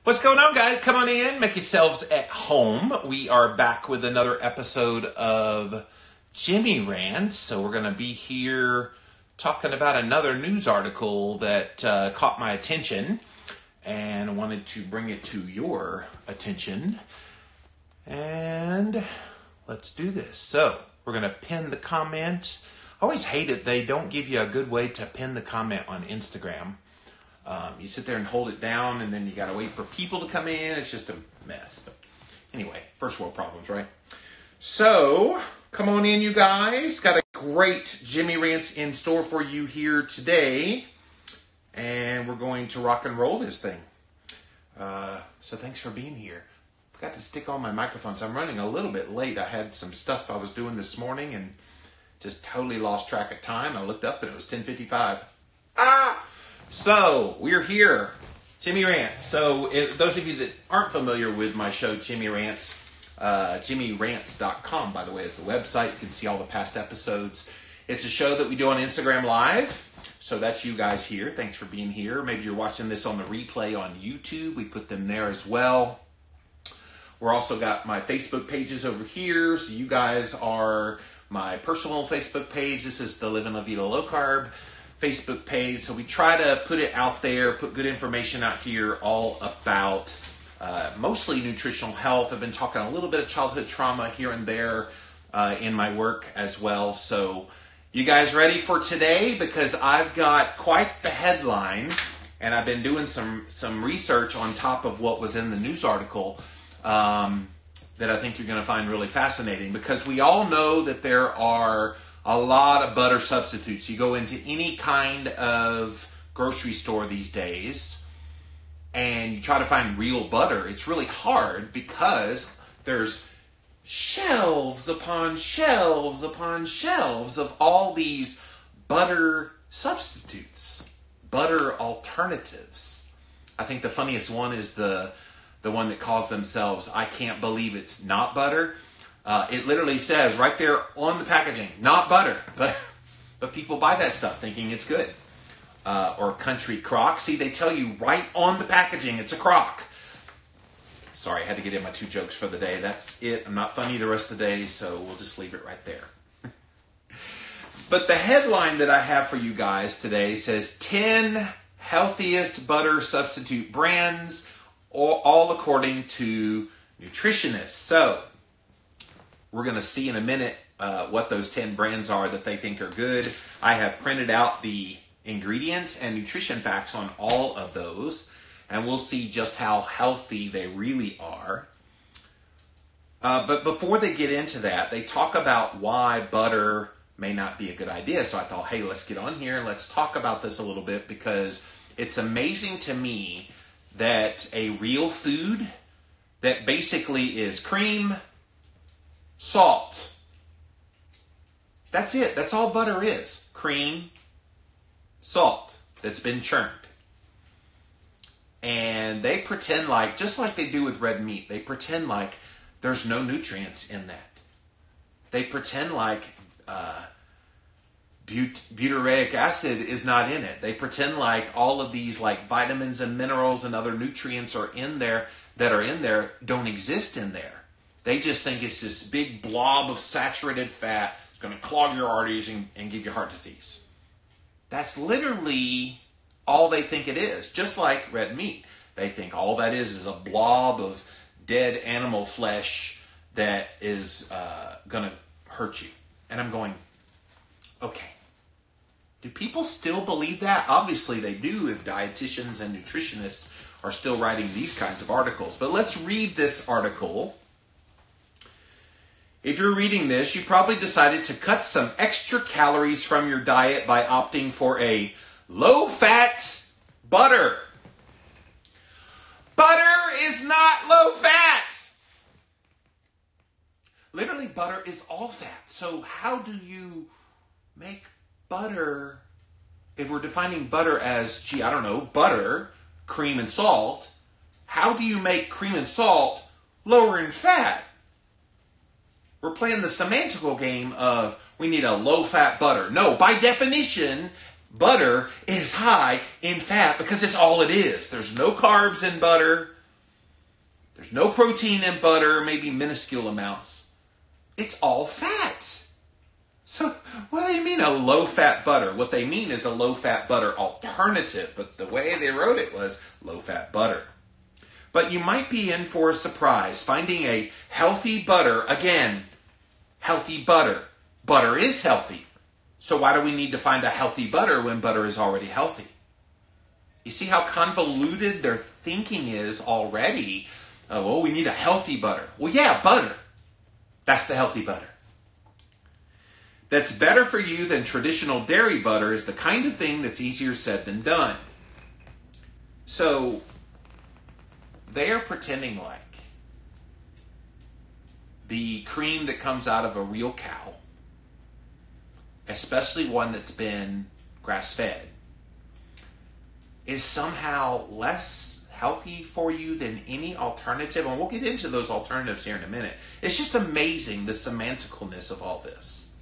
What's going on, guys? Come on in, make yourselves at home. We are back with another episode of Jimmy Rants. So we're going to be here talking about another news article that caught my attention and I wanted to bring it to your attention. And let's do this. So we're going to pin the comment. I always hate it. They don't give you a good way to pin the comment on Instagram. You sit there and hold it down, and then you got to wait for people to come in. It's just a mess. But anyway, first world problems, right? So, come on in, you guys. Got a great Jimmy Rants in store for you here today. And we're going to rock and roll this thing. So thanks for being here. Forgot to stick on my microphones. I'm running a little bit late. I had some stuff I was doing this morning and just totally lost track of time. I looked up and it was 10:55. So, we're here, Jimmy Rants. So, those of you that aren't familiar with my show, Jimmy Rants, jimmyrants.com, by the way, is the website. You can see all the past episodes. It's a show that we do on Instagram Live. So, that's you guys here. Thanks for being here. Maybe you're watching this on the replay on YouTube. We put them there as well. We're also got my Facebook pages over here. So, you guys are my personal Facebook page. This is the Living La Vida Low Carb Facebook page. So we try to put it out there, put good information out here all about mostly nutritional health. I've been talking a little bit of childhood trauma here and there in my work as well. So you guys ready for today? Because I've got quite the headline and I've been doing some research on top of what was in the news article that I think you're going to find really fascinating, because we all know that there are a lot of butter substitutes. You go into any kind of grocery store these days and you try to find real butter. It's really hard because there's shelves upon shelves upon shelves of all these butter substitutes, butter alternatives. I think the funniest one is the one that calls themselves, I can't believe it's not butter. It literally says right there on the packaging, not butter, but people buy that stuff thinking it's good. Or country crock. See, they tell you right on the packaging it's a crock. Sorry, I had to get in my 2 jokes for the day. That's it. I'm not funny the rest of the day, so we'll just leave it right there. But the headline that I have for you guys today says 10 healthiest butter substitute brands, all according to nutritionists. So we're going to see in a minute what those 10 brands are that they think are good. I have printed out the ingredients and nutrition facts on all of those, and we'll see just how healthy they really are. But before they get into that, they talk about why butter may not be a good idea. So I thought, hey, let's get on here and let's talk about this a little bit, because it's amazing to me that a real food that basically is cream, salt. That's it. That's all butter is. Cream, salt that's been churned. And they pretend like, just like they do with red meat, they pretend like there's no nutrients in that. They pretend like butyric acid is not in it. They pretend like all of these like vitamins and minerals and other nutrients are in there that are in there don't exist in there. They just think it's this big blob of saturated fat. It's going to clog your arteries and give you heart disease. That's literally all they think it is. Just like red meat. They think all that is a blob of dead animal flesh that is going to hurt you. And I'm going, okay. Do people still believe that? Obviously they do if dietitians and nutritionists are still writing these kinds of articles. But let's read this article. If you're reading this, you probably decided to cut some extra calories from your diet by opting for a low-fat butter. Butter is not low-fat. Literally, butter is all fat. So how do you make butter? If we're defining butter as, butter, cream, and salt, how do you make cream and salt lower in fat? We're playing the semantical game of we need a low-fat butter. No, by definition, butter is high in fat because it's all it is. There's no carbs in butter. There's no protein in butter, maybe minuscule amounts. It's all fat. So what do they mean a low-fat butter? What they mean is a low-fat butter alternative, but the way they wrote it was low-fat butter. But you might be in for a surprise finding a healthy butter. Again, healthy butter. Butter is healthy. So why do we need to find a healthy butter when butter is already healthy? You see how convoluted their thinking is already? Oh, well, we need a healthy butter. Well, yeah, butter. That's the healthy butter. That's better for you than traditional dairy butter is the kind of thing that's easier said than done. So they are pretending like the cream that comes out of a real cow, especially one that's been grass-fed, is somehow less healthy for you than any alternative. And we'll get into those alternatives here in a minute. It's just amazing the semanticalness of all this,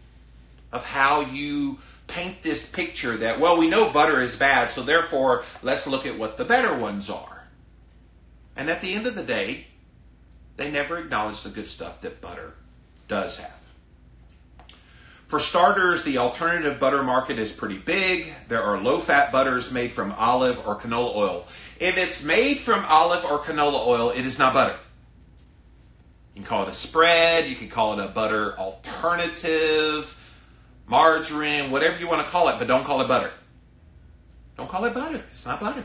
of how you paint this picture that, well, we know butter is bad, so therefore let's look at what the better ones are. And at the end of the day, they never acknowledge the good stuff that butter does have. For starters, the alternative butter market is pretty big. There are low-fat butters made from olive or canola oil. If it's made from olive or canola oil, it is not butter. You can call it a spread, you can call it a butter alternative, margarine, whatever you want to call it, but don't call it butter. Don't call it butter. It's not butter.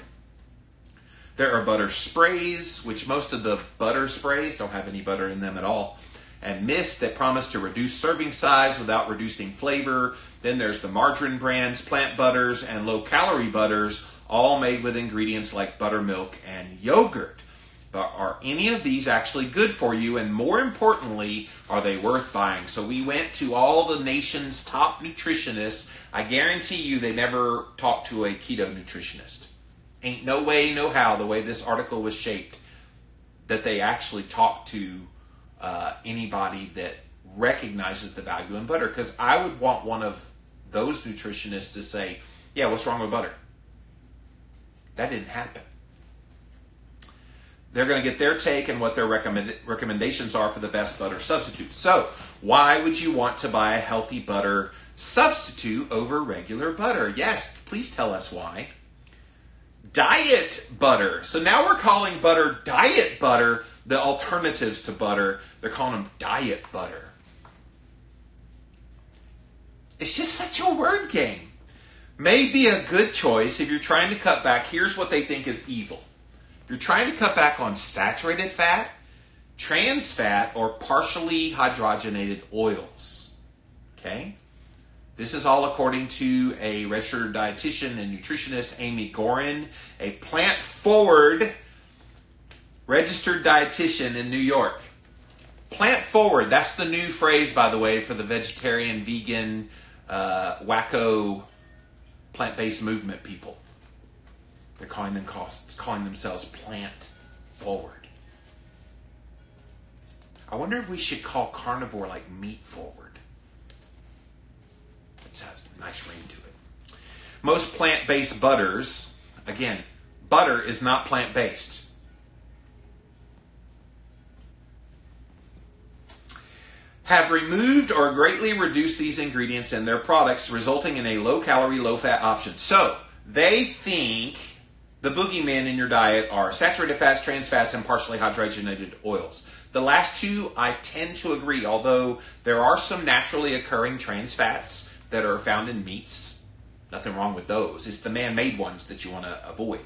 There are butter sprays, which most of the butter sprays don't have any butter in them at all, and mists that promise to reduce serving size without reducing flavor. Then there's the margarine brands, plant butters, and low-calorie butters, all made with ingredients like buttermilk and yogurt. But are any of these actually good for you? And more importantly, are they worth buying? So we went to all the nation's top nutritionists. I guarantee you they never talked to a keto nutritionist. Ain't no way, no how, the way this article was shaped, that they actually talked to anybody that recognizes the value in butter. Because I would want one of those nutritionists to say, yeah, what's wrong with butter? That didn't happen. They're going to get their take and what their recommendations are for the best butter substitute. So, why would you want to buy a healthy butter substitute over regular butter? Yes, please tell us why. Diet butter. So now we're calling butter diet butter. The alternatives to butter, they're calling them diet butter. It's just such a word game. May be a good choice if you're trying to cut back. Here's what they think is evil. If you're trying to cut back on saturated fat, trans fat, or partially hydrogenated oils. Okay? This is all according to a registered dietitian and nutritionist, Amy Gorin, a plant-forward registered dietitian in New York. Plant-forward, that's the new phrase, by the way, for the vegetarian, vegan, wacko, plant-based movement people. They're calling themselves plant-forward. I wonder if we should call carnivore like meat-forward. It has a nice ring to it. Most plant-based butters, again, butter is not plant-based. Have removed or greatly reduced these ingredients in their products, resulting in a low-calorie, low-fat option. So, they think the boogeymen in your diet are saturated fats, trans fats, and partially hydrogenated oils. The last two, I tend to agree, although there are some naturally occurring trans fats that are found in meats. Nothing wrong with those. It's the man-made ones that you want to avoid.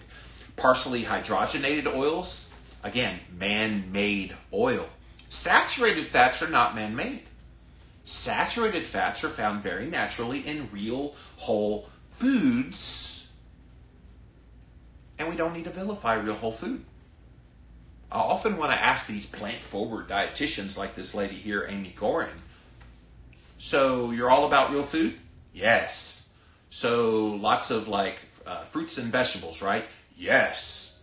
Partially hydrogenated oils, again, man-made oil. Saturated fats are not man-made. Saturated fats are found very naturally in real, whole foods. And we don't need to vilify real whole food. I often want to ask these plant-forward dietitians like this lady here, Amy Gorin, so you're all about real food? Yes. So lots of fruits and vegetables, right? Yes.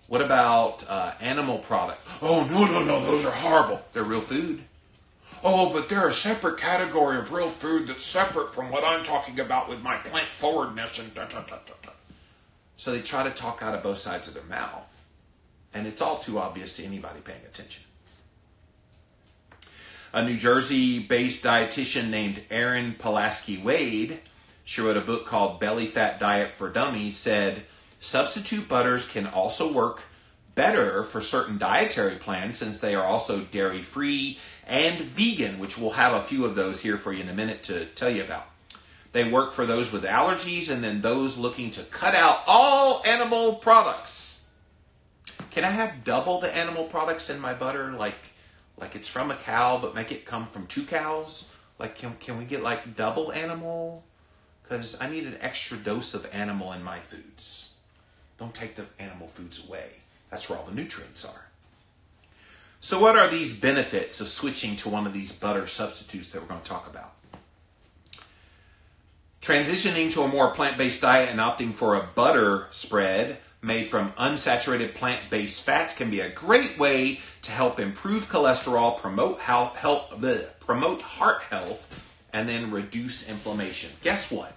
What about animal product? Oh, no, those are horrible. They're real food. Oh, but they're a separate category of real food that's separate from what I'm talking about with my plant-forwardness and da-da-da-da-da. So they try to talk out of both sides of their mouth. And it's all too obvious to anybody paying attention. A New Jersey-based dietitian named Erin Pulaski-Wade, she wrote a book called Belly Fat Diet for Dummies, said, substitute butters can also work better for certain dietary plans since they are also dairy-free and vegan, which we'll have a few of those here for you in a minute to tell you about. They work for those with allergies and then those looking to cut out all animal products. Can I have double the animal products in my butter, like it's from a cow, but make it come from 2 cows? Like, can we get like double animal? Because I need an extra dose of animal in my foods. Don't take the animal foods away. That's where all the nutrients are. So what are these benefits of switching to one of these butter substitutes that we're going to talk about? Transitioning to a more plant-based diet and opting for a butter spread made from unsaturated plant-based fats can be a great way to help improve cholesterol, promote heart health, and then reduce inflammation. Guess what?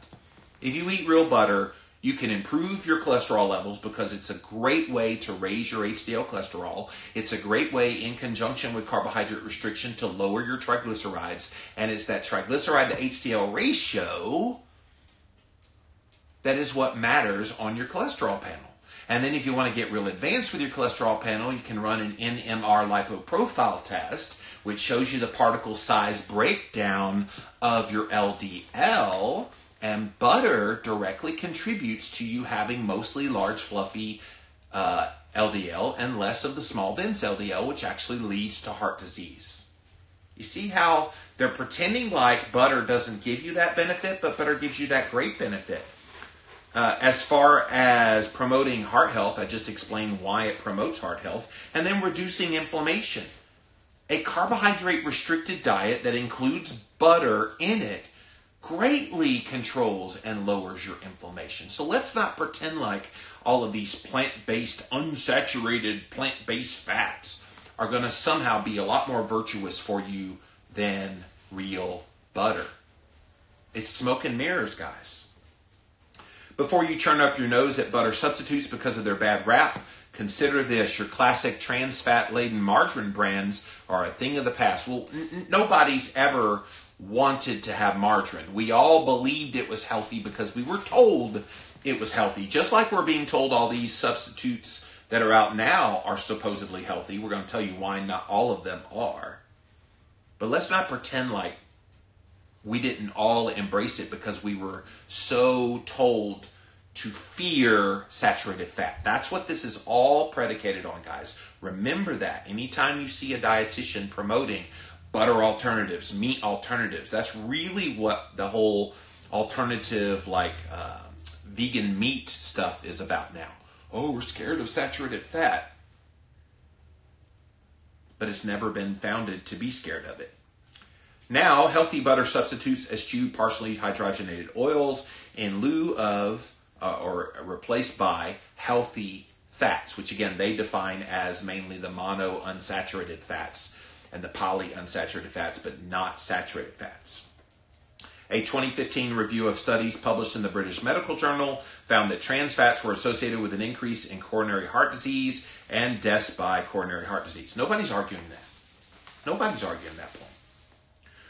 If you eat real butter, you can improve your cholesterol levels because it's a great way to raise your HDL cholesterol. It's a great way in conjunction with carbohydrate restriction to lower your triglycerides. And it's that triglyceride to HDL ratio that is what matters on your cholesterol panel. And then if you want to get real advanced with your cholesterol panel, you can run an NMR lipoprofile test, which shows you the particle size breakdown of your LDL. And butter directly contributes to you having mostly large, fluffy LDL and less of the small, dense LDL, which actually leads to heart disease. You see how they're pretending like butter doesn't give you that benefit, but butter gives you that great benefit. As far as promoting heart health, I just explained why it promotes heart health, and then reducing inflammation. A carbohydrate-restricted diet that includes butter in it greatly controls and lowers your inflammation. So let's not pretend like all of these plant-based, unsaturated plant-based fats are going to somehow be a lot more virtuous for you than real butter. It's smoke and mirrors, guys. Before you turn up your nose at butter substitutes because of their bad rap, consider this. Your classic trans fat-laden margarine brands are a thing of the past. Well, nobody's ever wanted to have margarine. We all believed it was healthy because we were told it was healthy. Just like we're being told all these substitutes that are out now are supposedly healthy. We're going to tell you why not all of them are. But let's not pretend like we didn't all embrace it because we were so told to fear saturated fat. That's what this is all predicated on, guys. Remember that. Anytime you see a dietitian promoting butter alternatives, meat alternatives, that's really what the whole alternative, vegan meat stuff is about now. Oh, we're scared of saturated fat. But it's never been founded to be scared of it. Now, healthy butter substitutes eschew partially hydrogenated oils in lieu of or replaced by healthy fats, which again they define as mainly the monounsaturated fats and the polyunsaturated fats, but not saturated fats. A 2015 review of studies published in the British Medical Journal found that trans fats were associated with an increase in coronary heart disease and deaths by coronary heart disease. Nobody's arguing that. Nobody's arguing that point.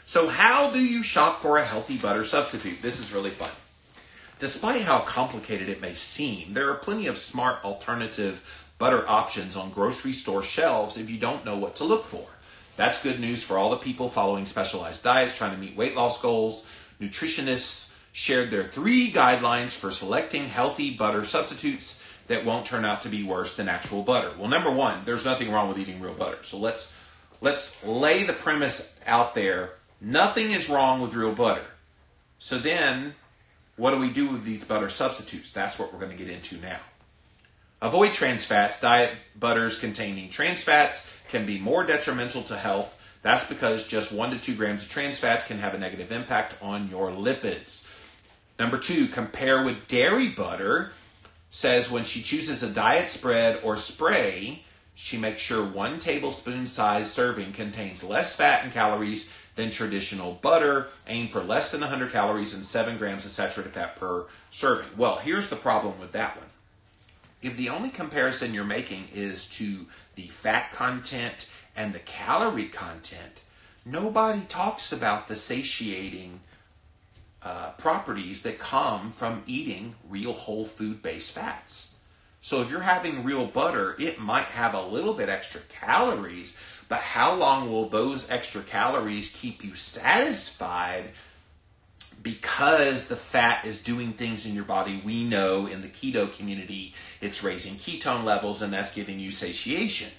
So how do you shop for a healthy butter substitute? This is really fun. Despite how complicated it may seem, there are plenty of smart alternative butter options on grocery store shelves if you don't know what to look for. That's good news for all the people following specialized diets, trying to meet weight loss goals. Nutritionists shared their 3 guidelines for selecting healthy butter substitutes that won't turn out to be worse than actual butter. Well, number 1, there's nothing wrong with eating real butter. So let's lay the premise out there. Nothing is wrong with real butter. So then, what do we do with these butter substitutes? That's what we're going to get into now. Avoid trans fats. Diet butters containing trans fats can be more detrimental to health. That's because just 1 to 2 grams of trans fats can have a negative impact on your lipids. Number 2, compare with dairy butter. Says when she chooses a diet spread or spray, she makes sure 1 tablespoon size serving contains less fat and calories than traditional butter. Aim for less than 100 calories and 7 grams of saturated fat per serving. Well, here's the problem with that one. if the only comparison you're making is to the fat content and the calorie content, nobody talks about the satiating properties that come from eating real whole food-based fats. So if you're having real butter, it might have a little bit extra calories, but how long will those extra calories keep you satisfied? Because the fat is doing things in your body. We know in the keto community, it's raising ketone levels, and that's giving you satiation.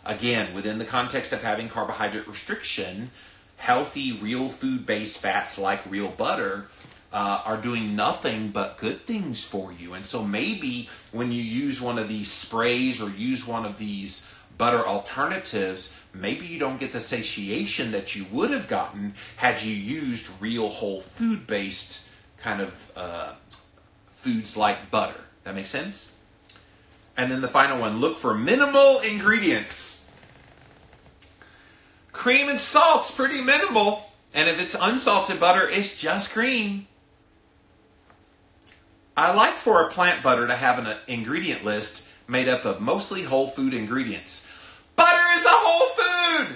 Again, within the context of having carbohydrate restriction, healthy, real food-based fats like real butter are doing nothing but good things for you. And so maybe when you use one of these sprays or use one of these butter alternatives, maybe you don't get the satiation that you would have gotten had you used real whole food-based kind of foods like butter. That makes sense? And then the final one, look for minimal ingredients. Cream and salt's pretty minimal. And if it's unsalted butter, it's just cream. I like for a plant butter to have an ingredient list made up of mostly whole food ingredients. Butter is a whole food!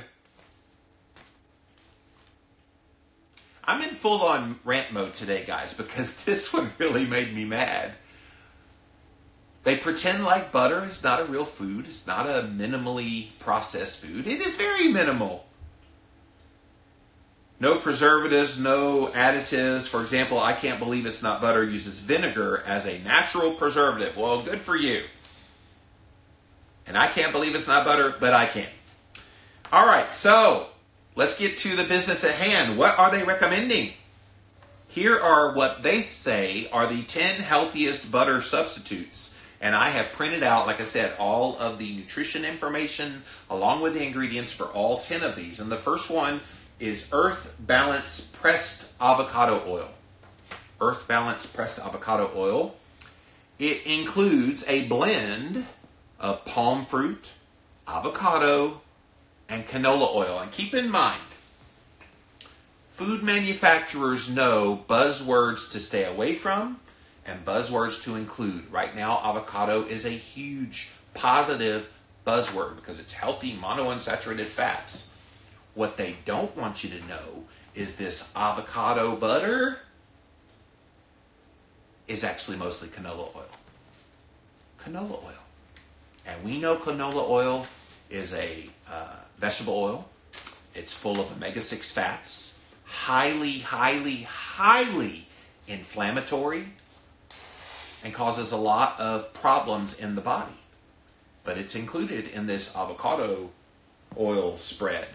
I'm in full-on rant mode today, guys, because this one really made me mad. They pretend like butter is not a real food. It's not a minimally processed food. It is very minimal. No preservatives, no additives. For example, I can't believe it's not butter uses vinegar as a natural preservative. Well, good for you. And I can't believe it's not butter, but I can. All right, so let's get to the business at hand. What are they recommending? Here are what they say are the 10 healthiest butter substitutes. And I have printed out, like I said, all of the nutrition information along with the ingredients for all 10 of these. And the first one is Earth Balance Pressed Avocado Oil. Earth Balance Pressed Avocado Oil. It includes a blend of palm fruit, avocado, and canola oil. And keep in mind, food manufacturers know buzzwords to stay away from and buzzwords to include. Right now, avocado is a huge positive buzzword because it's healthy monounsaturated fats. What they don't want you to know is this avocado butter is actually mostly canola oil. Canola oil. And we know canola oil is a vegetable oil. It's full of omega-6 fats, highly, highly, highly inflammatory, and causes a lot of problems in the body. But it's included in this avocado oil spread.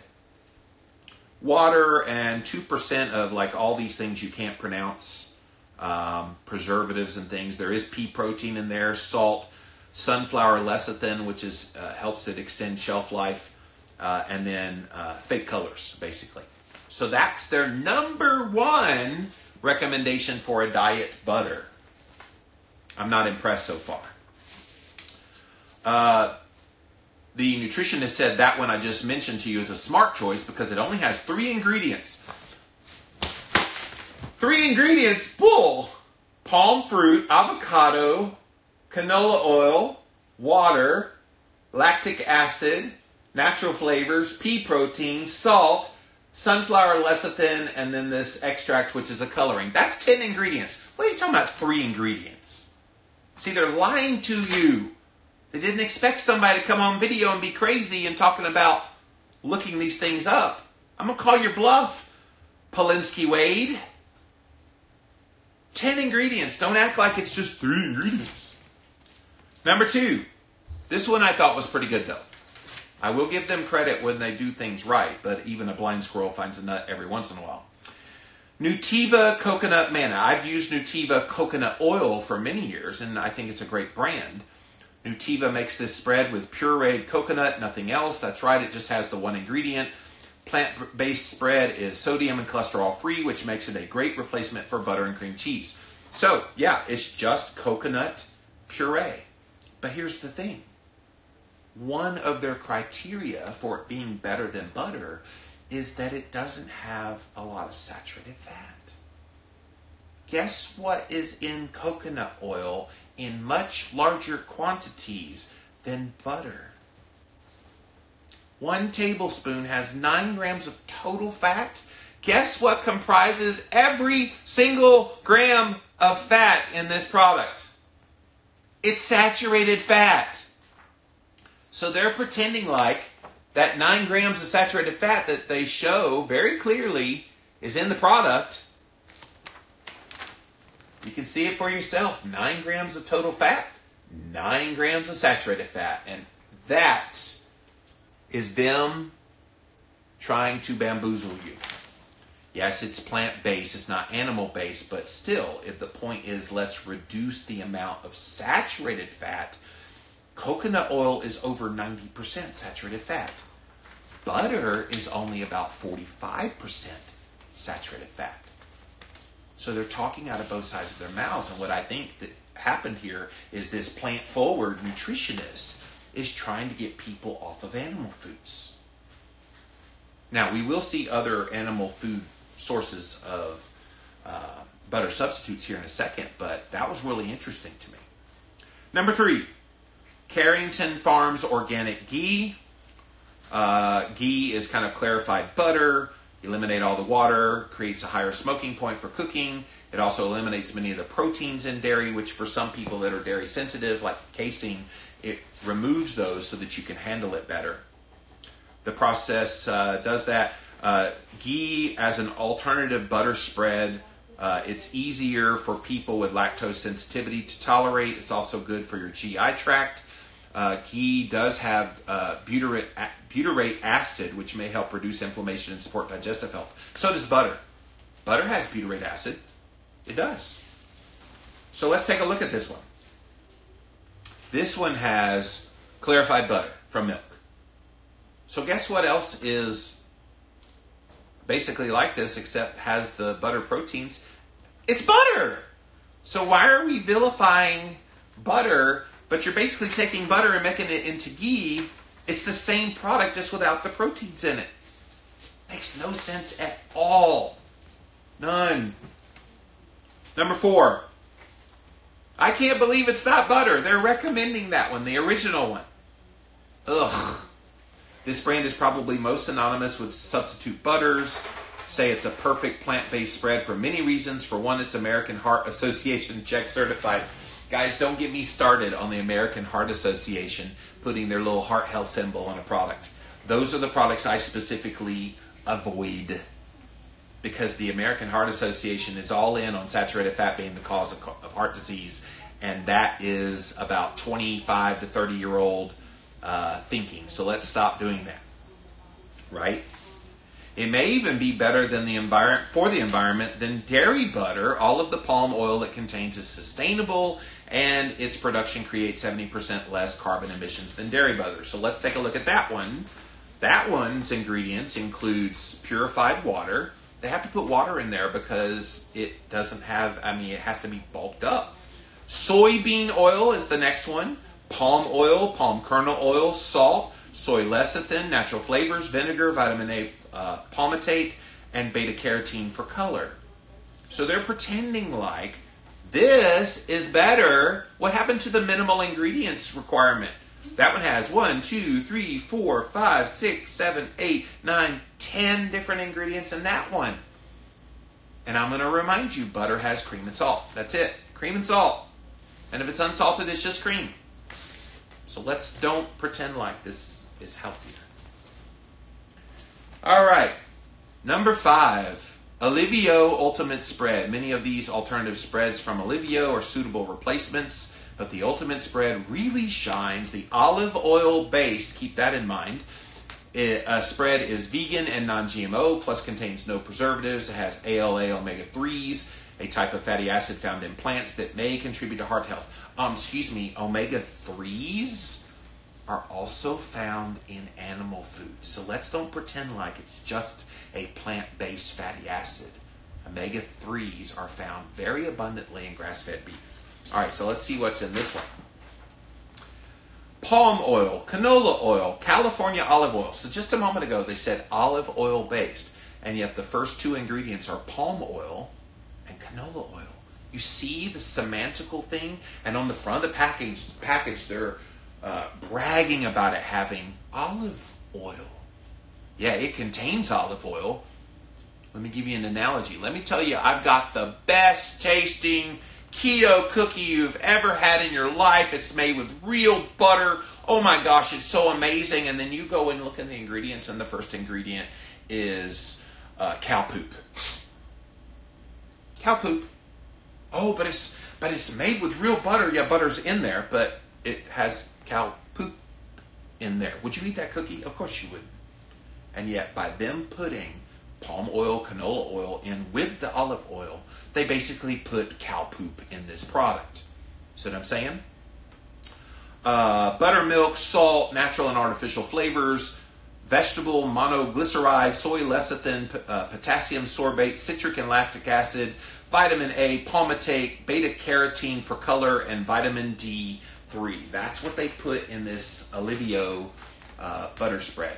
Water and 2% of like all these things you can't pronounce, preservatives and things. There is pea protein in there, salt, sunflower lecithin, which is helps it extend shelf life, and then fake colors, basically. So that's their number one recommendation for a diet butter. I'm not impressed so far. The nutritionist said that one I just mentioned to you is a smart choice because it only has 3 ingredients. 3 ingredients, bull. Palm fruit, avocado, canola oil, water, lactic acid, natural flavors, pea protein, salt, sunflower lecithin, and then this extract, which is a coloring. That's 10 ingredients. What are you talking about 3 ingredients? See, they're lying to you. They didn't expect somebody to come on video and be crazy and talking about looking these things up. I'm going to call your bluff, Polinsky Wade. 10 ingredients. Don't act like it's just 3 ingredients. Number 2. This one I thought was pretty good, though. I will give them credit when they do things right, but even a blind squirrel finds a nut every once in a while. Nutiva Coconut Manna. I've used Nutiva coconut oil for many years, and I think it's a great brand. Nutiva makes this spread with pureed coconut, nothing else. That's right, it just has the one ingredient. Plant-based spread is sodium and cholesterol-free, which makes it a great replacement for butter and cream cheese. So, yeah, it's just coconut puree. But here's the thing. One of their criteria for it being better than butter is that it doesn't have a lot of saturated fat. Guess what is in coconut oil in much larger quantities than butter. 1 tablespoon has 9 grams of total fat. Guess what comprises every single gram of fat in this product? It's saturated fat. So they're pretending like that 9 grams of saturated fat that they show very clearly is in the product. You can see it for yourself. 9 grams of total fat, 9 grams of saturated fat. And that is them trying to bamboozle you. Yes, it's plant-based, it's not animal-based, but still, if the point is let's reduce the amount of saturated fat, coconut oil is over 90% saturated fat. Butter is only about 45% saturated fat. So they're talking out of both sides of their mouths, and what I think that happened here is this plant-forward nutritionist is trying to get people off of animal foods. Now, we will see other animal food sources of butter substitutes here in a second, but that was really interesting to me. Number 3, Carrington Farms Organic Ghee. Ghee is kind of clarified butter. Eliminate all the water, creates a higher smoking point for cooking. It also eliminates many of the proteins in dairy, which for some people that are dairy sensitive, like casein, it removes those so that you can handle it better. The process does that. Ghee as an alternative butter spread. It's easier for people with lactose sensitivity to tolerate. It's also good for your GI tract. Ghee does have butyrate acid, which may help reduce inflammation and support digestive health. So does butter. Butter has butyrate acid. It does. So let's take a look at this one. This one has clarified butter from milk. So guess what else is basically like this except has the butter proteins? It's butter! So why are we vilifying butter, but you're basically taking butter and making it into ghee? It's the same product just without the proteins in it. Makes no sense at all. None. Number 4. I can't believe it's not butter. They're recommending that one, the original one. Ugh. This brand is probably most synonymous with substitute butters. Say it's a perfect plant-based spread for many reasons. For one, it's American Heart Association check certified. Guys, don't get me started on the American Heart Association putting their little heart health symbol on a product. Those are the products I specifically avoid because the American Heart Association is all in on saturated fat being the cause of heart disease, and that is about 25 to 30-year-old thinking. So let's stop doing that, right? It may even be better than the environment than dairy butter. All of the palm oil it contains is sustainable, and its production creates 70% less carbon emissions than dairy butter. So let's take a look at that one. That one's ingredients includes purified water. They have to put water in there because it doesn't have, it has to be bulked up. Soybean oil is the next one. Palm oil, palm kernel oil, salt, soy lecithin, natural flavors, vinegar, vitamin A palmitate, and beta-carotene for color. So they're pretending like this is better. What happened to the minimal ingredients requirement? That one has 1, 2, 3, 4, 5, 6, 7, 8, 9, 10 different ingredients in that one. And I'm going to remind you, butter has cream and salt. That's it. Cream and salt. And if it's unsalted, it's just cream. So let's don't pretend like this is healthier. All right. Number 5, Olivio Ultimate Spread. Many of these alternative spreads from Olivio are suitable replacements, but the Ultimate Spread really shines. The olive oil based, keep that in mind. Spread is vegan and non-GMO, plus contains no preservatives. It has ALA omega-3s, a type of fatty acid found in plants that may contribute to heart health. Omega-3s are also found in animal food. So let's don't pretend like it's just a plant-based fatty acid. Omega-3s are found very abundantly in grass-fed beef. All right, so let's see what's in this one. Palm oil, canola oil, California olive oil. So just a moment ago they said olive oil based, and yet the first 2 ingredients are palm oil and canola oil. You see the semantical thing? And on the front of the package they're bragging about it having olive oil. Yeah, it contains olive oil. Let me give you an analogy. Let me tell you, I've got the best tasting keto cookie you've ever had in your life. It's made with real butter. Oh my gosh, it's so amazing. And then you go and look at the ingredients, and the first ingredient is cow poop. Cow poop. Oh, but it's made with real butter. Yeah, butter's in there, but it has cow poop in there. Would you eat that cookie? Of course you wouldn't. And yet, by them putting palm oil, canola oil in with the olive oil, they basically put cow poop in this product. See what I'm saying? Buttermilk, salt, natural and artificial flavors, vegetable monoglyceride, soy lecithin, potassium sorbate, citric and lactic acid, vitamin A, palmitate, beta carotene for color, and vitamin D3. That's what they put in this Olivio butter spread.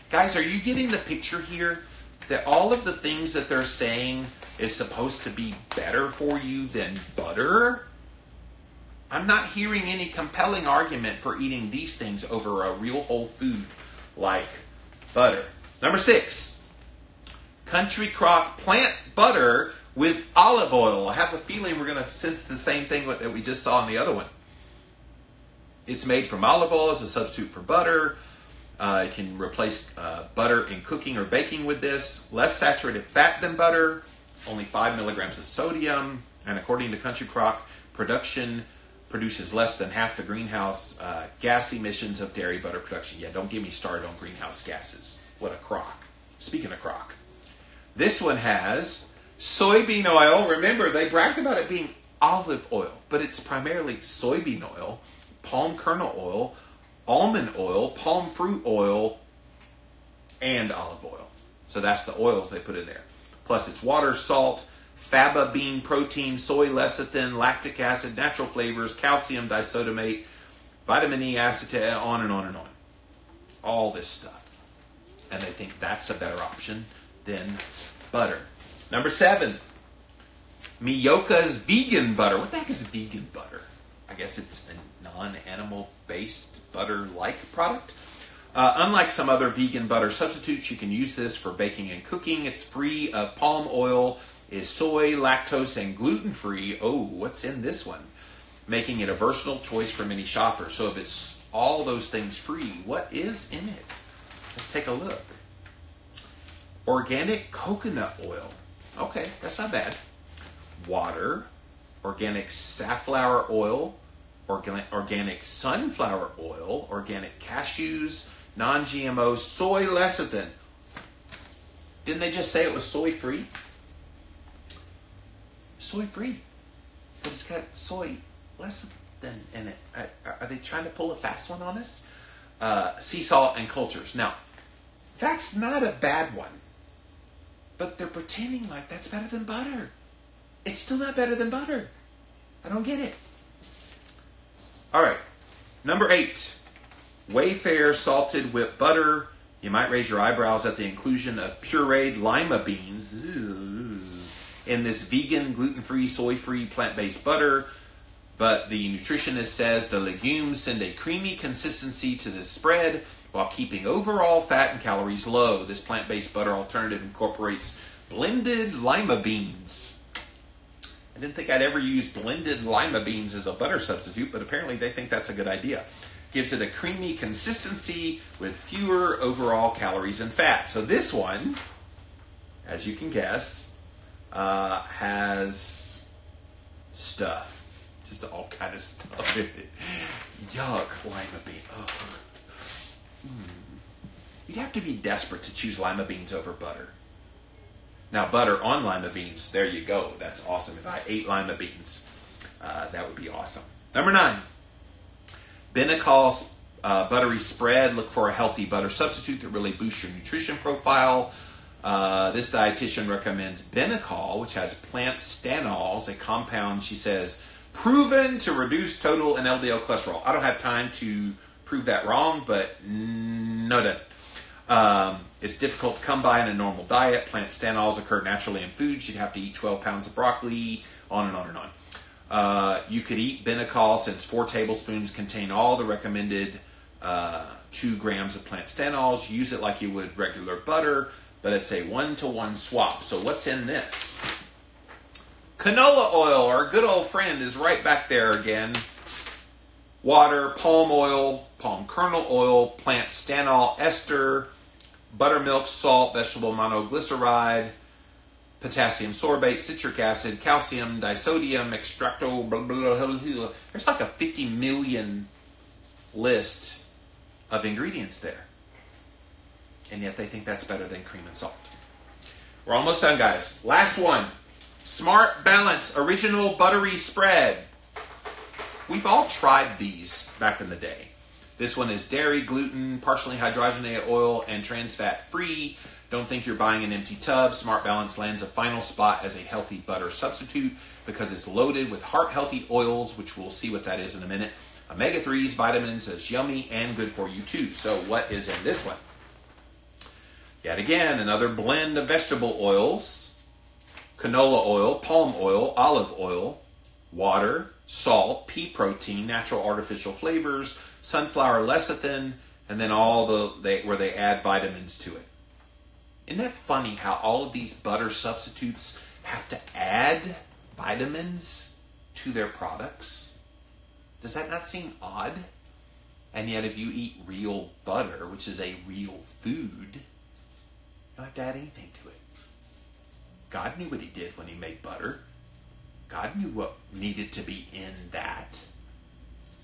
Guys, are you getting the picture here? That all of the things that they're saying is supposed to be better for you than butter? I'm not hearing any compelling argument for eating these things over a real whole food like butter. Number 6, Country Crock plant butter with olive oil. I have a feeling we're going to sense the same thing that we just saw in the other one. It's made from olive oil as a substitute for butter. It can replace butter in cooking or baking with this. Less saturated fat than butter. Only 5 milligrams of sodium. And according to Country Crock, produces less than half the greenhouse gas emissions of dairy butter production. Yeah, don't get me started on greenhouse gases. What a crock. Speaking of crock. This one has soybean oil. Remember, they bragged about it being olive oil, but it's primarily soybean oil, palm kernel oil, almond oil, palm fruit oil, and olive oil. So that's the oils they put in there. Plus it's water, salt, faba bean protein, soy lecithin, lactic acid, natural flavors, calcium disodamate, vitamin E acetate, on and on and on. All this stuff. And they think that's a better option than butter. Number 7, Miyoka's vegan butter. What the heck is vegan butter? I guess it's a non-animal based butter-like product. Unlike some other vegan butter substitutes, you can use this for baking and cooking. It's free of palm oil, is soy, lactose, and gluten-free. Oh, what's in this one? Making it a versatile choice for many shoppers. So if it's all those things free, what is in it? Let's take a look. Organic coconut oil. Okay, that's not bad. Water, organic safflower oil, organic sunflower oil, organic cashews, non-GMO, soy lecithin. Didn't they just say it was soy-free? Soy-free. But it's got soy lecithin in it. Are they trying to pull a fast one on us? Sea salt and cultures. Now, that's not a bad one. But they're pretending like that's better than butter. It's still not better than butter. I don't get it. All right. Number 8. Wayfair salted whipped butter. You might raise your eyebrows at the inclusion of pureed lima beans in this vegan, gluten-free, soy-free, plant-based butter. But the nutritionist says the legumes send a creamy consistency to this spread while keeping overall fat and calories low. This plant-based butter alternative incorporates blended lima beans. I didn't think I'd ever use blended lima beans as a butter substitute, but apparently they think that's a good idea. Gives it a creamy consistency with fewer overall calories and fat. So this one, as you can guess, has stuff. Just all kind of stuff in it. Yuck, lima bean. Ugh. You'd have to be desperate to choose lima beans over butter. Now, butter on lima beans, there you go. That's awesome. If I ate lima beans, that would be awesome. Number 9, Benical's buttery spread. Look for a healthy butter substitute that really boosts your nutrition profile. This dietitian recommends Benical, which has plant stanols, a compound, she says, proven to reduce total and LDL cholesterol. I don't have time to prove that wrong, but no doubt. It's difficult to come by in a normal diet. Plant stanols occur naturally in foods. You'd have to eat 12 pounds of broccoli, on and on and on. You could eat Benecol since 4 tablespoons contain all the recommended 2 grams of plant stanols. Use it like you would regular butter, but it's a 1-to-1 swap. So what's in this? Canola oil, our good old friend, is right back there again. Water, palm oil, palm kernel oil, plant stanol ester, buttermilk, salt, vegetable monoglyceride, potassium sorbate, citric acid, calcium, disodium, extracto, blah, blah, blah, blah. There's like a 50 million list of ingredients there. And yet they think that's better than cream and salt. We're almost done, guys. Last one. Smart Balance Original Buttery Spread. We've all tried these back in the day. This one is dairy, gluten, partially hydrogenated oil, and trans fat free. Don't think you're buying an empty tub. Smart Balance lands a final spot as a healthy butter substitute because it's loaded with heart-healthy oils, which we'll see what that is in a minute. Omega-3s, vitamins, is yummy and good for you too. So what is in this one? Yet again, another blend of vegetable oils. Canola oil, palm oil, olive oil, water, salt, pea protein, natural artificial flavors, sunflower lecithin, and then all where they add vitamins to it. Isn't that funny how all of these butter substitutes have to add vitamins to their products? Does that not seem odd? And yet if you eat real butter, which is a real food, you don't have to add anything to it. God knew what he did when he made butter. God knew what needed to be in that.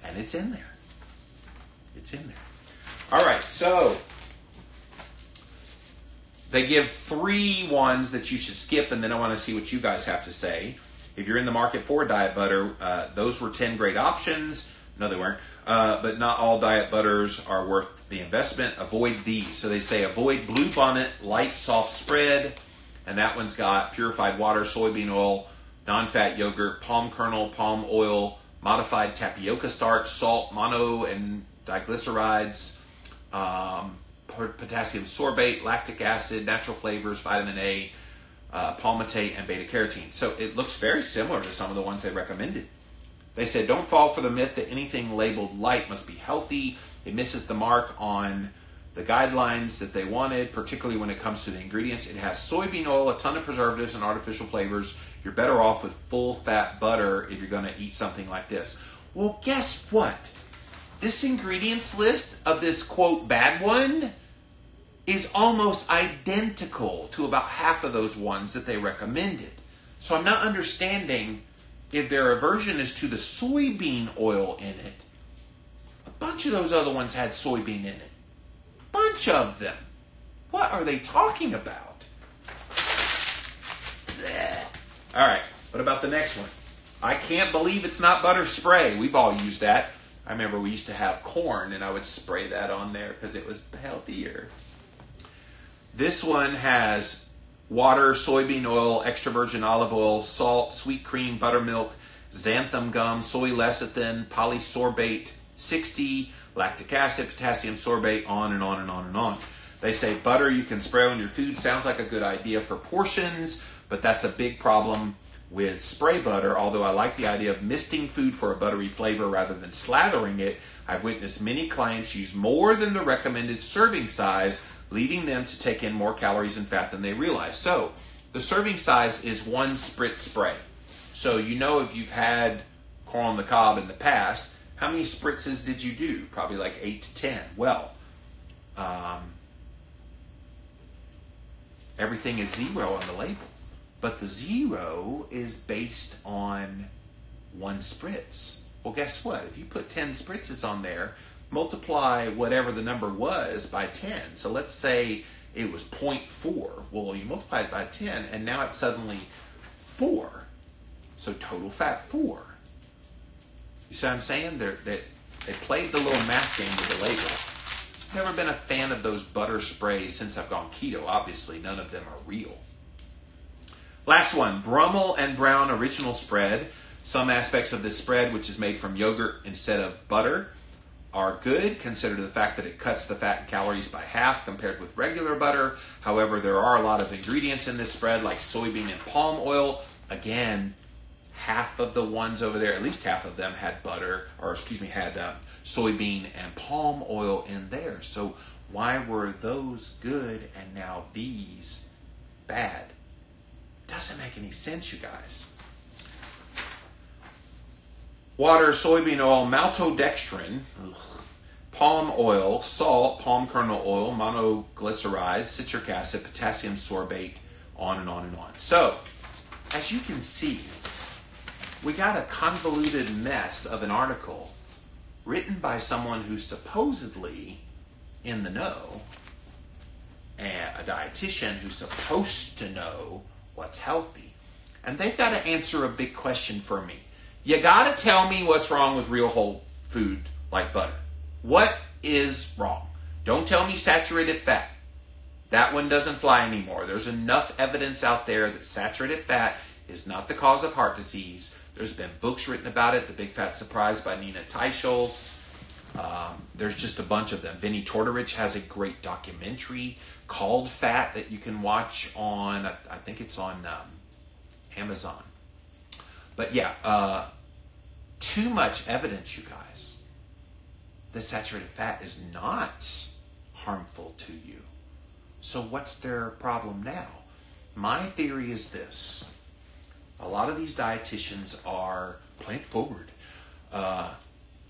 And it's in there. It's in there. All right, so they give 3 ones that you should skip, and then I want to see what you guys have to say. If you're in the market for diet butter, those were 10 great options. No, they weren't. But not all diet butters are worth the investment. Avoid these. So they say avoid Blue Bonnet Light Soft Spread. And that one's got purified water, soybean oil, non-fat yogurt, palm kernel, palm oil, modified tapioca starch, salt, mono and diglycerides, potassium sorbate, lactic acid, natural flavors, vitamin A, palmitate, and beta-carotene. So it looks very similar to some of the ones they recommended. They said, don't fall for the myth that anything labeled light must be healthy. It misses the mark on the guidelines that they wanted, particularly when it comes to the ingredients. It has soybean oil, a ton of preservatives and artificial flavors. You're better off with full-fat butter if you're going to eat something like this. Well, guess what? This ingredients list of this, quote, bad one is almost identical to about half of those ones that they recommended. So I'm not understanding if their aversion is to the soybean oil in it. A bunch of those other ones had soybean in it. Bunch of them. What are they talking about? Blech. All right, what about the next one? I can't believe it's not butter spray. We've all used that. I remember we used to have corn and I would spray that on there because it was healthier. This one has water, soybean oil, extra virgin olive oil, salt, sweet cream, buttermilk, xanthan gum, soy lecithin, polysorbate 60, lactic acid, potassium sorbate, on and on and on and on. They say butter you can spray on your food. Sounds like a good idea for portions, but that's a big problem with spray butter. Although I like the idea of misting food for a buttery flavor rather than slathering it, I've witnessed many clients use more than the recommended serving size, leading them to take in more calories and fat than they realize. So the serving size is 1 spritz spray. So you know if you've had corn on the cob in the past, how many spritzes did you do? Probably like 8 to 10. Well, everything is 0 on the label. But the 0 is based on 1 spritz. Well, guess what? If you put 10 spritzes on there, multiply whatever the number was by 10. So let's say it was 0.4. Well, you multiply it by 10, and now it's suddenly 4. So total fat 4. You see what I'm saying? They played the little math game with the label. Never been a fan of those butter sprays since I've gone keto. Obviously, none of them are real. Last one, Brummel and Brown Original Spread. Some aspects of this spread, which is made from yogurt instead of butter, are good. Consider the fact that it cuts the fat and calories by half compared with regular butter. However, there are a lot of ingredients in this spread like soybean and palm oil. Again, half of the ones over there, at least half of them had soybean and palm oil in there. So why were those good and now these bad? Doesn't make any sense, you guys. Water, soybean oil, maltodextrin, palm oil, salt, palm kernel oil, monoglycerides, citric acid, potassium sorbate, on and on and on. So, as you can see, we got a convoluted mess of an article written by someone who's supposedly in the know, and a dietitian who's supposed to know what's healthy. And they've got to answer a big question for me. You got to tell me what's wrong with real whole food like butter. What is wrong? Don't tell me saturated fat. That one doesn't fly anymore. There's enough evidence out there that saturated fat is not the cause of heart disease. There's been books written about it. The Big Fat Surprise by Nina Teicholz. There's just a bunch of them. Vinnie Tortorich has a great documentary called Fat that you can watch on, I think it's on Amazon. But yeah, too much evidence, you guys, that saturated fat is not harmful to you. So what's their problem now? My theory is this. A lot of these dietitians are plant-forward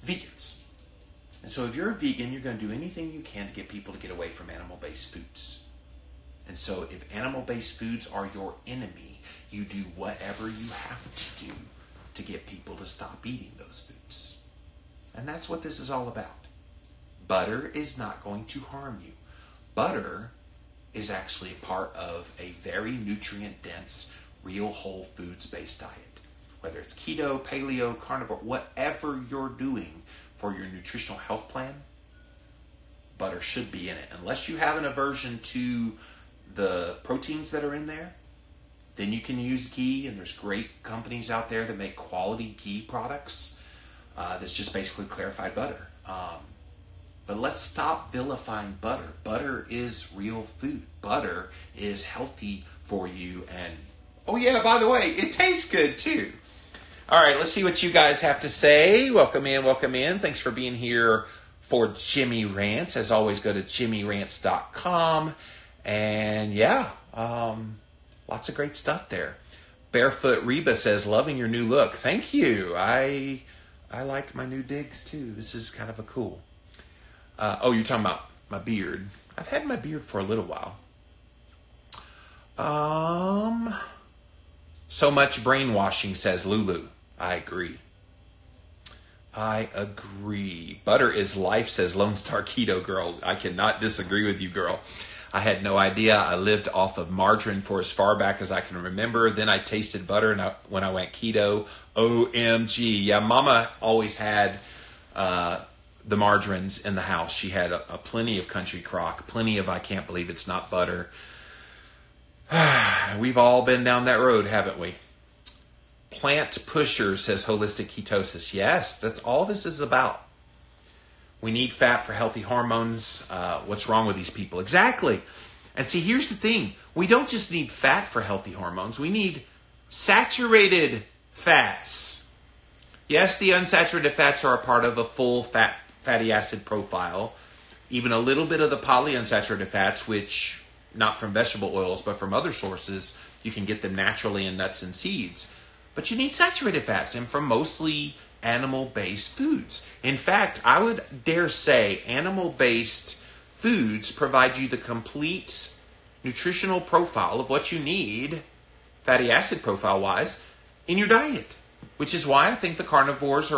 vegans. And so if you're a vegan, you're going to do anything you can to get people to get away from animal-based foods. And so if animal-based foods are your enemy, you do whatever you have to do to get people to stop eating those foods. And that's what this is all about. Butter is not going to harm you. Butter is actually a part of a very nutrient-dense, real whole foods-based diet. Whether it's keto, paleo, carnivore, whatever you're doing for your nutritional health plan, butter should be in it. Unless you have an aversion to the proteins that are in there, then you can use ghee, and there's great companies out there that make quality ghee products that's just basically clarified butter. But let's stop vilifying butter. Butter is real food. Butter is healthy for you. And, oh yeah, by the way, it tastes good too. All right, let's see what you guys have to say. Welcome in, welcome in. Thanks for being here for Jimmy Rants. As always, go to jimmyrants.com. And yeah, lots of great stuff there. Barefoot Reba says, loving your new look. Thank you. I like my new digs too. This is kind of a cool. Oh, you're talking about my beard. I've had my beard for a little while. So much brainwashing, says Lulu. I agree. Butter is life, says Lone Star Keto Girl. I cannot disagree with you, girl. I had no idea. I lived off of margarine for as far back as I can remember. Then I tasted butter when I went keto. OMG. Yeah, Mama always had the margarines in the house. She had a plenty of Country Crock, plenty of I can't believe it's not butter. We've all been down that road, haven't we? Plant Pusher says holistic ketosis. Yes, that's all this is about. We need fat for healthy hormones. What's wrong with these people? Exactly. And see, here's the thing. We don't just need fat for healthy hormones. We need saturated fats. Yes, the unsaturated fats are a part of a full fatty acid profile. Even a little bit of the polyunsaturated fats, which not from vegetable oils, but from other sources, you can get them naturally in nuts and seeds. But you need saturated fats, and from mostly animal-based foods. In fact, I would dare say animal-based foods provide you the complete nutritional profile of what you need, fatty acid profile-wise, in your diet. Which is why I think the carnivores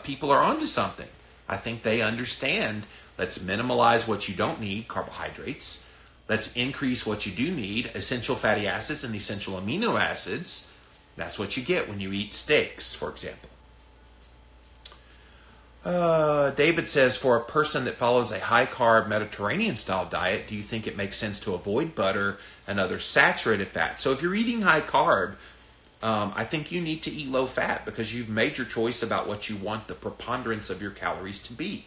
people are onto something. I think they understand, let's minimize what you don't need, carbohydrates. Let's increase what you do need, essential fatty acids and essential amino acids. That's what you get when you eat steaks, for example. David says, for a person that follows a high-carb Mediterranean-style diet, do you think it makes sense to avoid butter and other saturated fats? So if you're eating high-carb, I think you need to eat low-fat because you've made your choice about what you want the preponderance of your calories to be.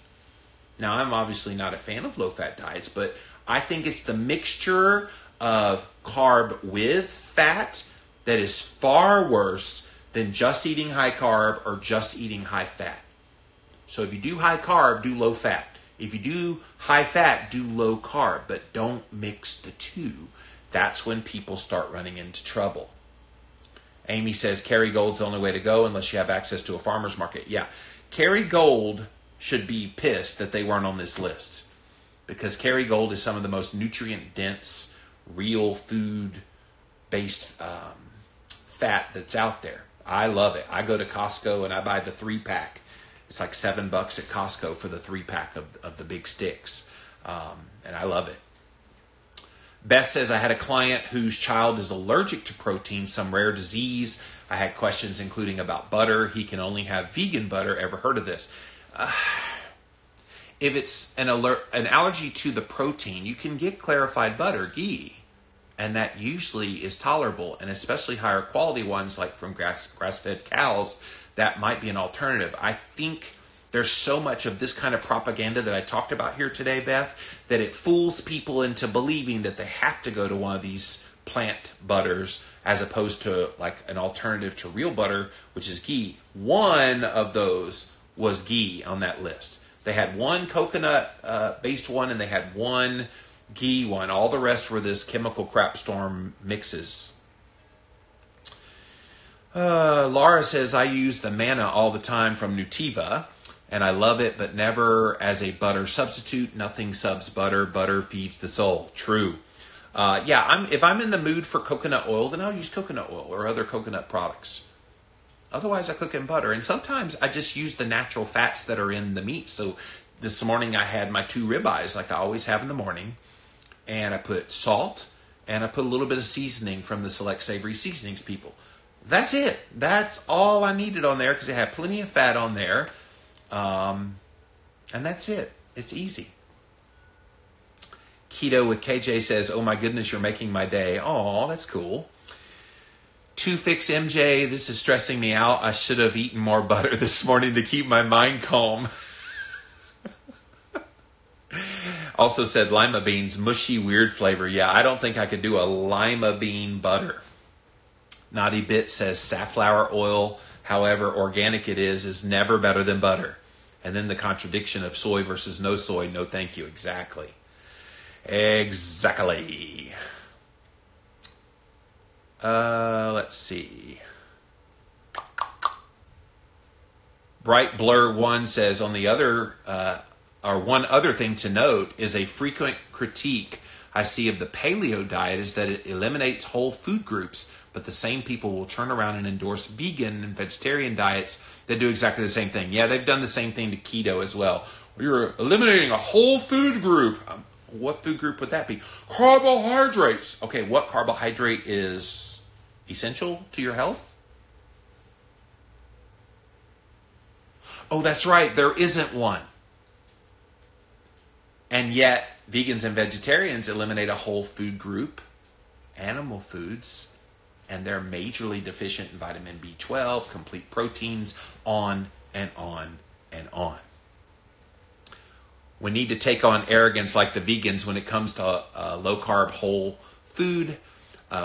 Now, I'm obviously not a fan of low-fat diets, but I think it's the mixture of carb with fat that is far worse than just eating high carb or just eating high fat. So if you do high carb, do low fat. If you do high fat, do low carb, but don't mix the two. That's when people start running into trouble. Amy says Kerrygold's the only way to go unless you have access to a farmer's market. Yeah, Kerrygold should be pissed that they weren't on this list, because Kerrygold is some of the most nutrient-dense, real food-based fat that's out there. I love it. I go to Costco and I buy the 3-pack. It's like $7 at Costco for the 3-pack of the big sticks. And I love it. Beth says, I had a client whose child is allergic to protein, some rare disease. I had questions including about butter. He can only have vegan butter. Ever heard of this? If it's an allergy to the protein, you can get clarified butter, ghee. And that usually is tolerable, and especially higher quality ones like from grass-fed cows, that might be an alternative. I think there's so much of this kind of propaganda that I talked about here today, Beth, that it fools people into believing that they have to go to one of these plant butters as opposed to like an alternative to real butter, which is ghee. One of those was ghee on that list. They had one coconut-based one, and they had one ghee one. All the rest were this chemical crap storm mixes. Laura says, I use the manna all the time from Nutiva, and I love it, but never as a butter substitute. Nothing subs butter. Butter feeds the soul. True. If I'm in the mood for coconut oil, then I'll use coconut oil or other coconut products. Otherwise, I cook in butter. And sometimes I just use the natural fats that are in the meat. So this morning I had my 2 ribeyes like I always have in the morning. And I put salt, and I put a little bit of seasoning from the Select Savory Seasonings people. That's it. That's all I needed on there because it had plenty of fat on there. And that's it. It's easy. Keto with KJ says, oh my goodness, you're making my day. Oh, that's cool. 2Fix MJ, this is stressing me out. I should have eaten more butter this morning to keep my mind calm. Also said lima beans, mushy, weird flavor. Yeah, I don't think I could do a lima bean butter. Naughty Bit says safflower oil, however organic it is never better than butter. And then the contradiction of soy versus no soy. No, thank you. Exactly. Exactly. Let's see. Bright Blur 1 says, on the other... one other thing to note is a frequent critique I see of the paleo diet is that it eliminates whole food groups, but the same people will turn around and endorse vegan and vegetarian diets that do exactly the same thing. Yeah, they've done the same thing to keto as well. You're eliminating a whole food group. What food group would that be? Carbohydrates. Okay, what carbohydrate is essential to your health? Oh, that's right. There isn't one. And yet, vegans and vegetarians eliminate a whole food group, animal foods, and they're majorly deficient in vitamin B12, complete proteins, on and on and on. We need to take on arrogance like the vegans when it comes to low-carb whole food.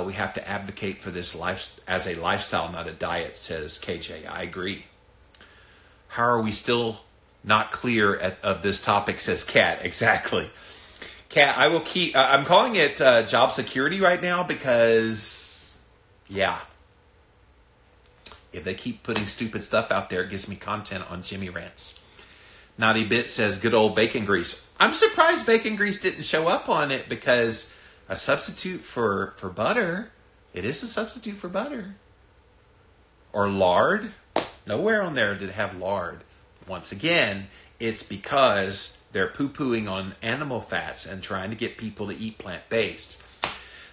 We have to advocate for this life as a lifestyle, not a diet, says KJ. I agree. How are we still not clear of this topic, says Kat. Exactly. Kat, I will keep... I'm calling it job security right now because, yeah. If they keep putting stupid stuff out there, it gives me content on Jimmy Rants. Naughty Bit says, good old bacon grease. I'm surprised bacon grease didn't show up on it because a substitute for butter. It is a substitute for butter. Or lard. Nowhere on there did it have lard. Once again, it's because they're poo-pooing on animal fats and trying to get people to eat plant-based.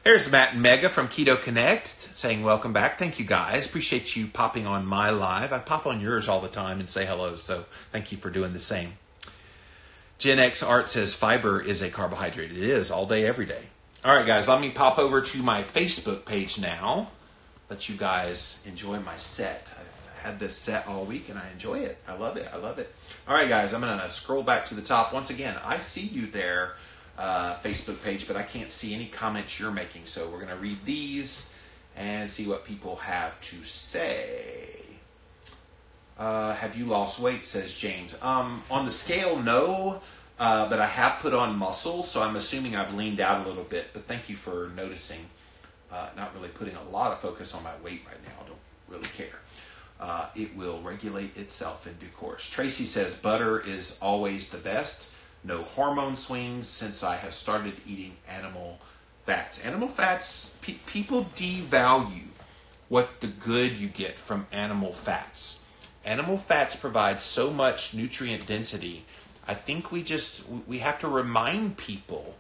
There's Matt and Mega from Keto Connect saying welcome back. Thank you guys. Appreciate you popping on my live. I pop on yours all the time and say hello, so thank you for doing the same. Gen X Art says fiber is a carbohydrate. It is all day, every day. All right, guys, let me pop over to my Facebook page now. Let you guys enjoy my set. I had this set all week and I enjoy it. I love it. I love it. All right, guys, I'm going to scroll back to the top. Once again, I see you there, Facebook page, but I can't see any comments you're making. So we're going to read these and see what people have to say. Have you lost weight, says James. On the scale, no, but I have put on muscle, so I'm assuming I've leaned out a little bit. But thank you for noticing. Not really putting a lot of focus on my weight right now. I don't really care. It will regulate itself in due course. Tracy says butter is always the best. No hormone swings since I have started eating animal fats. Animal fats, people devalue what the good you get from animal fats. Animal fats provide so much nutrient density. I think we have to remind people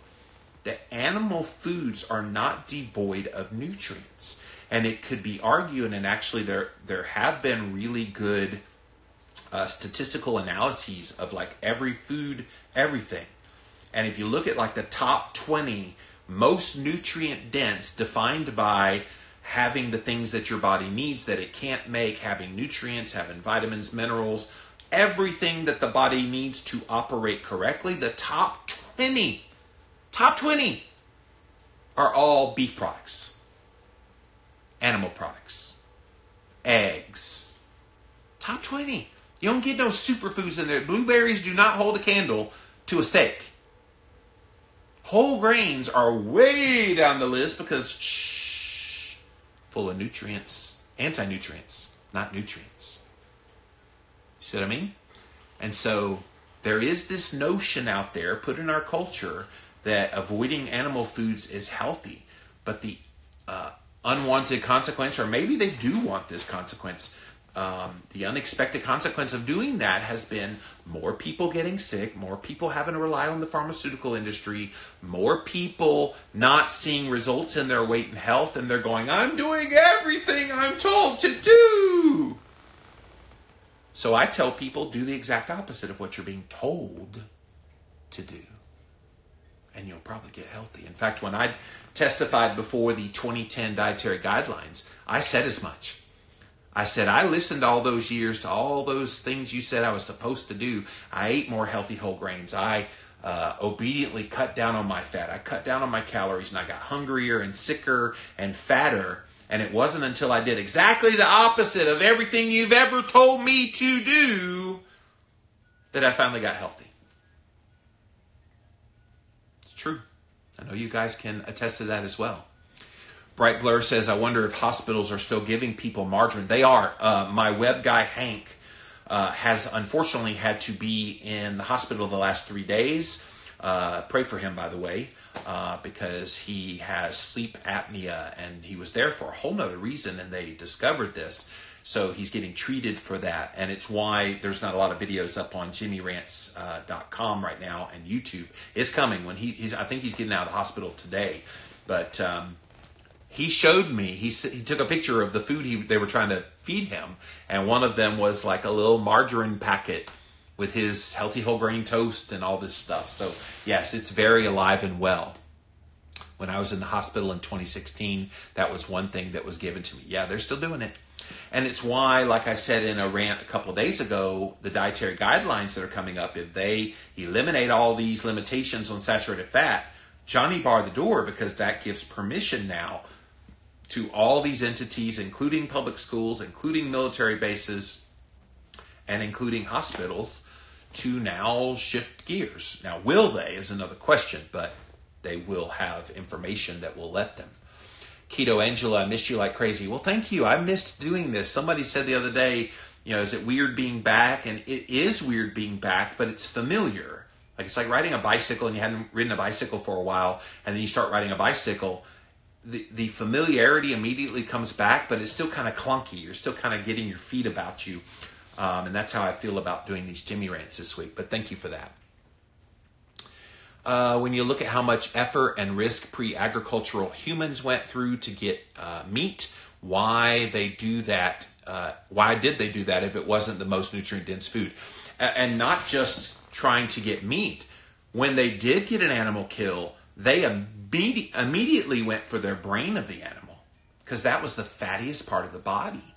that animal foods are not devoid of nutrients. And it could be argued, and actually there have been really good statistical analyses of like every food, everything. And if you look at like the top 20 most nutrient dense, defined by having the things that your body needs that it can't make, having nutrients, having vitamins, minerals, everything that the body needs to operate correctly, the top 20 are all beef products, animal products, eggs. Top 20. You don't get no superfoods in there. Blueberries do not hold a candle to a steak. Whole grains are way down the list because full of nutrients, anti-nutrients, not nutrients. You see what I mean? And so there is this notion out there put in our culture that avoiding animal foods is healthy. But the unwanted consequence, or maybe they do want this consequence, the unexpected consequence of doing that has been more people getting sick, more people having to rely on the pharmaceutical industry, more people not seeing results in their weight and health, and they're going, I'm doing everything I'm told to do. So I tell people, do the exact opposite of what you're being told to do, and you'll probably get healthy. In fact, when I testified before the 2010 dietary guidelines, I said as much. I said, I listened all those years to all those things you said I was supposed to do. I ate more healthy whole grains. I obediently cut down on my fat. I cut down on my calories, and I got hungrier and sicker and fatter. And it wasn't until I did exactly the opposite of everything you've ever told me to do that I finally got healthy. It's true. I know you guys can attest to that as well. Bright Blur says, I wonder if hospitals are still giving people margarine. They are. My web guy, Hank, has unfortunately had to be in the hospital the last 3 days. Pray for him, by the way, because he has sleep apnea, and he was there for a whole nother reason, and they discovered this. So he's getting treated for that, and it's why there's not a lot of videos up on JimmyRants.com right now, and YouTube. It's coming when he's. I think he's getting out of the hospital today, but he showed me. He took a picture of the food they were trying to feed him, and one of them was like a little margarine packet with his healthy whole grain toast and all this stuff. So yes, it's very alive and well. When I was in the hospital in 2016, that was one thing that was given to me. Yeah, they're still doing it. And it's why, like I said in a rant a couple of days ago, the dietary guidelines that are coming up, if they eliminate all these limitations on saturated fat, Johnny bar the door, because that gives permission now to all these entities, including public schools, including military bases, and including hospitals, to now shift gears. Now, will they is another question, but they will have information that will let them. Keto Angela, I missed you like crazy. Well, thank you. I missed doing this. Somebody said the other day, is it weird being back? And it is weird being back, but it's familiar. Like, it's like riding a bicycle, and you hadn't ridden a bicycle for a while, and then you start riding a bicycle. The familiarity immediately comes back, but it's still kind of clunky. You're still kind of getting your feet about you. And that's how I feel about doing these Jimmy Rants this week. But thank you for that. When you look at how much effort and risk pre-agricultural humans went through to get meat, why they do that? Why did they do that if it wasn't the most nutrient-dense food? And not just trying to get meat. When they did get an animal kill, they immediately went for their brain of the animal, because that was the fattiest part of the body.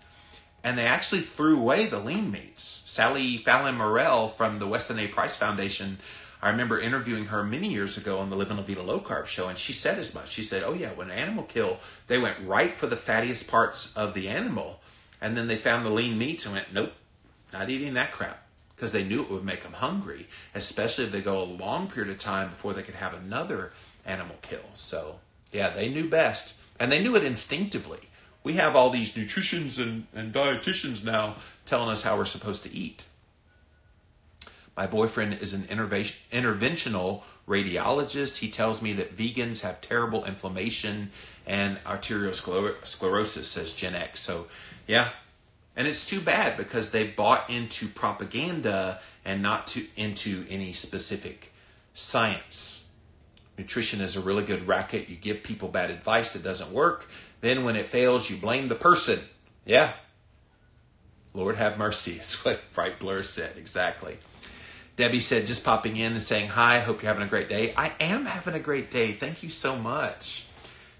and they actually threw away the lean meats. Sally Fallon Morell from the Weston A. Price Foundation, I remember interviewing her many years ago on the Living La Vida Low Carb show, and she said as much. She said, oh yeah, when an animal kill, they went right for the fattiest parts of the animal, and then they found the lean meats and went, nope, not eating that crap, because they knew it would make them hungry, especially if they go a long period of time before they could have another animal kill. So yeah, they knew best, and they knew it instinctively. We have all these nutritionists and dietitians now telling us how we're supposed to eat. My boyfriend is an interventional radiologist. He tells me that vegans have terrible inflammation and arteriosclerosis, says Gen X. So, yeah. And it's too bad because they bought into propaganda and not into any specific science. Nutrition is a really good racket. You give people bad advice that doesn't work. Then when it fails, you blame the person. Yeah. Lord have mercy. That's what Fright Blur said. Exactly. Debbie said, just popping in and saying hi. Hope you're having a great day. I am having a great day. Thank you so much.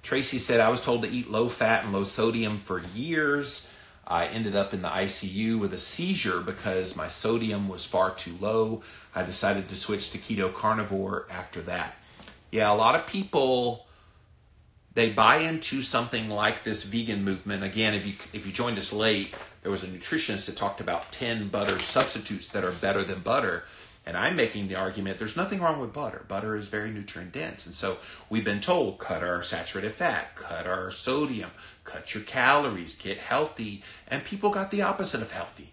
Tracy said, I was told to eat low fat and low sodium for years. I ended up in the ICU with a seizure because my sodium was far too low. I decided to switch to keto carnivore after that. Yeah, a lot of people, they buy into something like this vegan movement. Again, if you joined us late, there was a nutritionist that talked about 10 butter substitutes that are better than butter. And I'm making the argument there's nothing wrong with butter. Butter is very nutrient dense. And so we've been told, cut our saturated fat, cut our sodium, cut your calories, get healthy. And people got the opposite of healthy.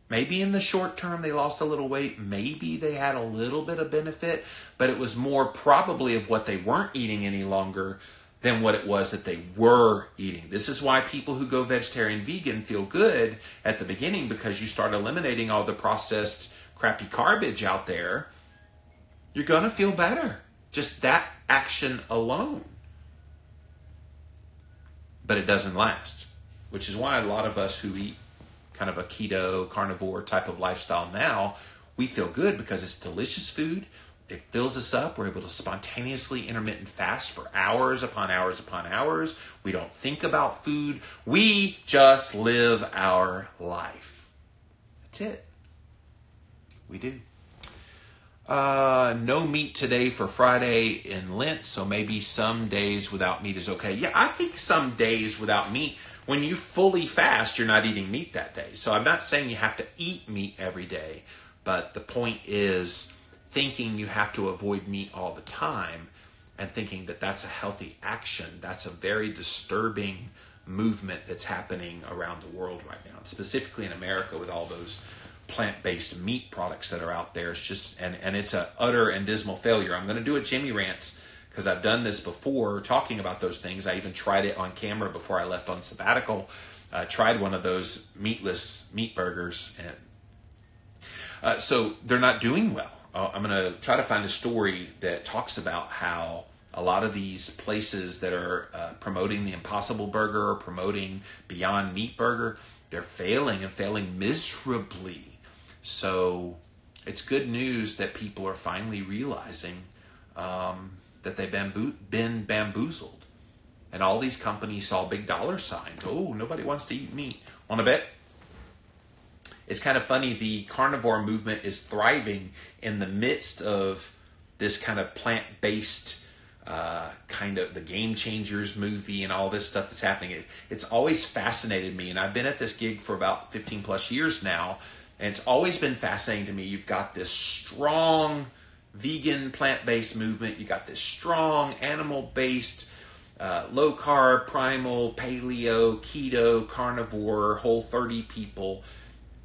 Maybe in the short term they lost a little weight. Maybe they had a little bit of benefit. But it was more probably of what they weren't eating any longer than what it was that they were eating. This is why people who go vegetarian, vegan feel good at the beginning, because you start eliminating all the processed crappy garbage out there. You're going to feel better. Just that action alone. But it doesn't last, which is why a lot of us who eat kind of a keto, carnivore type of lifestyle now, we feel good because it's delicious food. It fills us up. We're able to spontaneously intermittent fast for hours upon hours upon hours. We don't think about food. We just live our life. That's it. We do. No meat today for Friday in Lent, so maybe some days without meat is okay. Yeah, I think some days without meat, when you fully fast, you're not eating meat that day. So I'm not saying you have to eat meat every day, but the point is thinking you have to avoid meat all the time and thinking that that's a healthy action. That's a very disturbing movement that's happening around the world right now, specifically in America with all those plant-based meat products that are out there. It's just, and it's an utter and dismal failure. I'm going to do a Jimmy Rants because I've done this before talking about those things. I even tried it on camera before I left on sabbatical. I tried one of those meatless meat burgers, and so they're not doing well. I'm going to try to find a story that talks about how a lot of these places that are promoting the Impossible Burger or promoting Beyond Meat Burger, they're failing and failing miserably. So it's good news that people are finally realizing that they've been bamboozled. And all these companies saw big dollar signs. Oh, nobody wants to eat meat. Want to bet? It's kind of funny, the carnivore movement is thriving in the midst of this kind of plant-based kind of the Game Changers movie and all this stuff that's happening. It's always fascinated me, and I've been at this gig for about 15 plus years now, and it's always been fascinating to me. You've got this strong vegan plant-based movement. You got this strong animal-based low-carb, primal, paleo, keto, carnivore, Whole30 people.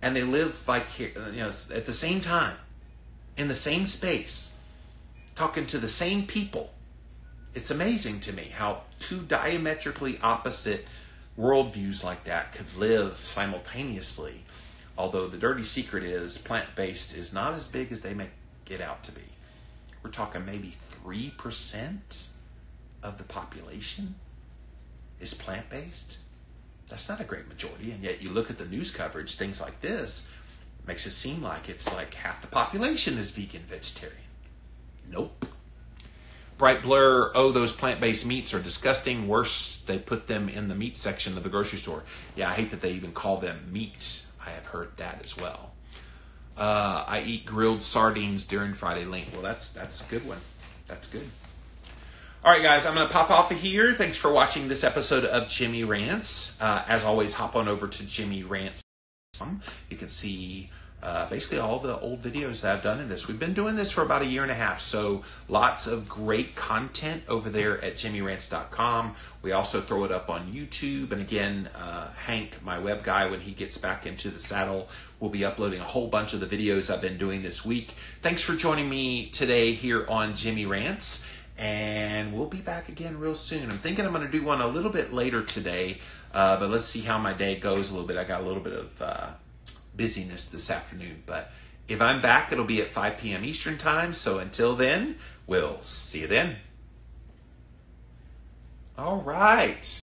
And they live like, at the same time, in the same space, talking to the same people. It's amazing to me how two diametrically opposite worldviews like that could live simultaneously. Although the dirty secret is plant-based is not as big as they make it out to be. We're talking maybe 3% of the population is plant-based. That's not a great majority, and yet you look at the news coverage, things like this, makes it seem like it's like half the population is vegan, vegetarian. Nope. Bright Blur, oh, those plant-based meats are disgusting. Worse, they put them in the meat section of the grocery store. Yeah, I hate that they even call them meat. I have heard that as well. I eat grilled sardines during Friday Link. Well, that's a good one. That's good. All right, guys, I'm going to pop off of here. Thanks for watching this episode of Jimmy Rants. As always, hop on over to jimmyrants.com. You can see basically all the old videos that I've done in this. We've been doing this for about 1.5 years, so lots of great content over there at jimmyrants.com. We also throw it up on YouTube, and again, Hank, my web guy, when he gets back into the saddle, will be uploading a whole bunch of the videos I've been doing this week. Thanks for joining me today here on Jimmy Rants, and we'll be back again real soon. I'm thinking I'm going to do one a little bit later today, but let's see how my day goes a little bit. I got a little bit of busyness this afternoon, but if I'm back, it'll be at 5 p.m. Eastern time. So until then, we'll see you then. All right.